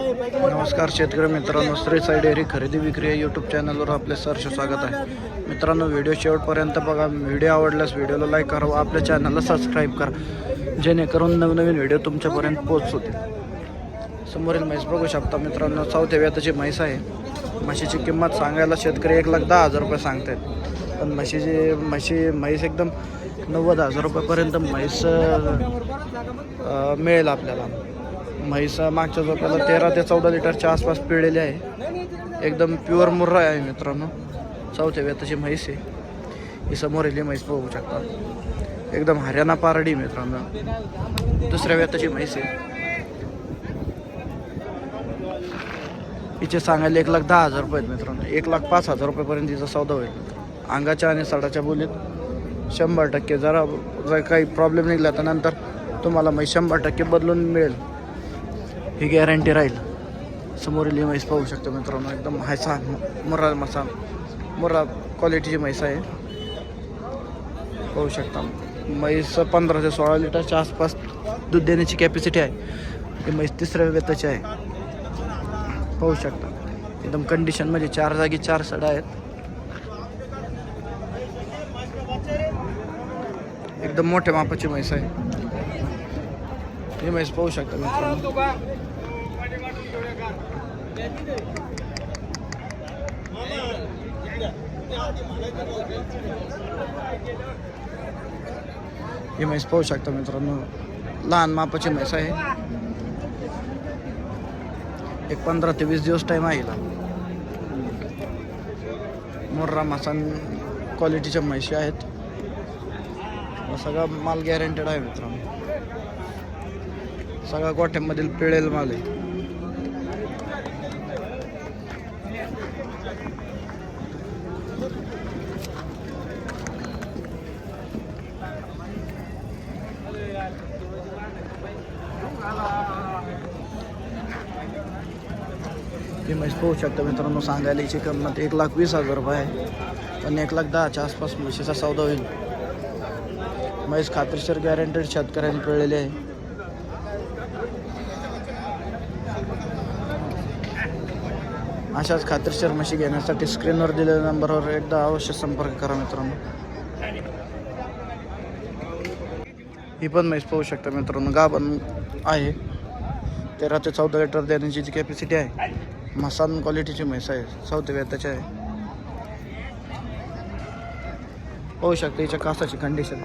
नमस्कार शेतकरी मित्रांनो, श्री साई डेअरी खरेदी विक्री या यूट्यूब चॅनलवर आपले सहर्ष स्वागत आहे. मित्रांनो, व्हिडिओ शेवटपर्यंत बघा. व्हिडिओ आवडल्यास व्हिडिओला लाईक करा व आपल्या चॅनलला सबस्क्राईब करा, जेणेकरून नवनवीन व्हिडिओ तुमच्यापर्यंत पोहोचतील. समोरील म्हैस बघू शकता मित्रांनो, चौथ्या वेताची म्हैस आहे. म्हशीची किंमत सांगायला शेतकरी 1,10,000 रुपये सांगतात, पण म्हैस एकदम 90,000 रुपयापर्यंत म्हैस मिळेल आपल्याला. म्हैस मागच्या झोप्याला 13 ते 14 लिटरच्या आसपास पिळलेली आहे. एकदम प्युअर मुर्रा आहे मित्रांनो. चौथ्या वेताची म्हैस आहे ही. समोरील म्हैस बघू शकता, एकदम हरियाणा पारडी मित्रांनो. दुसऱ्या वेताची म्हैस आहे. हिचे सांगायला 1,10,000 रुपये आहेत मित्रांनो. 1,05,000 रुपयेपर्यंत हिचा सौदा होईल. अंगाच्या आणि सडाच्या बोलीत 100%. जर काही प्रॉब्लेम निघाला तर नंतर तुम्हाला म्हैस 100% बदलून मिळेल, ही गॅरंटी राहील. समोरील म्हैस पाहू शकतो मित्रांनो, एकदम हायसा मुर्रा क्वालिटीची म्हैस आहे. पाहू शकता म्हैस 15 ते 16 लिटरच्या आसपास दूध देण्याची कॅपॅसिटी आहे. ही म्हैस तिसऱ्या वेताची आहे. पाहू शकता एकदम कंडिशनमध्ये 4 जागी 4 सडा आहेत. एकदम मोठ्या मापाची म्हैस आहे ही म्हैस. पाहू शकता मित्रांनो, ही म्हैस पाहू शकता मित्रांनो, लहान मापाची म्हैस आहे. एक 15 ते 20 दिवस टाईम आहे हिला. मुर्रा मासान क्वालिटीच्या म्हैशी आहेत. सगळा माल गॅरंटेड आहे मित्रांनो. सगळा गोठ्यामधील पिळेल माल आहे. ही म्हैस पाहू शकता मित्रांनो, सांगायला हिची किंमत 1,20,000 रुपये आहे, पण 1,10,000च्या आसपास म्हशीचा सौदा होईल. म्हैस खात्रीशीर गॅरंटेड शेतकऱ्यांनी पिळलेली आहे. अशाच खात्रीशीर म्हशी घेण्यासाठी स्क्रीनवर दिलेल्या नंबरवर एकदा अवश्य संपर्क करा मित्रांनो. ही पण म्हैस पाहू शकता मित्रांनो, गाभण आहे. 13 ते 14 लिटर देण्याची जी कॅपॅसिटी आहे. मसान क्वालिटीची म्हैस आहे. चौथ्या वेताची आहे. पाहू शकता हिच्या कासाची कंडिशन.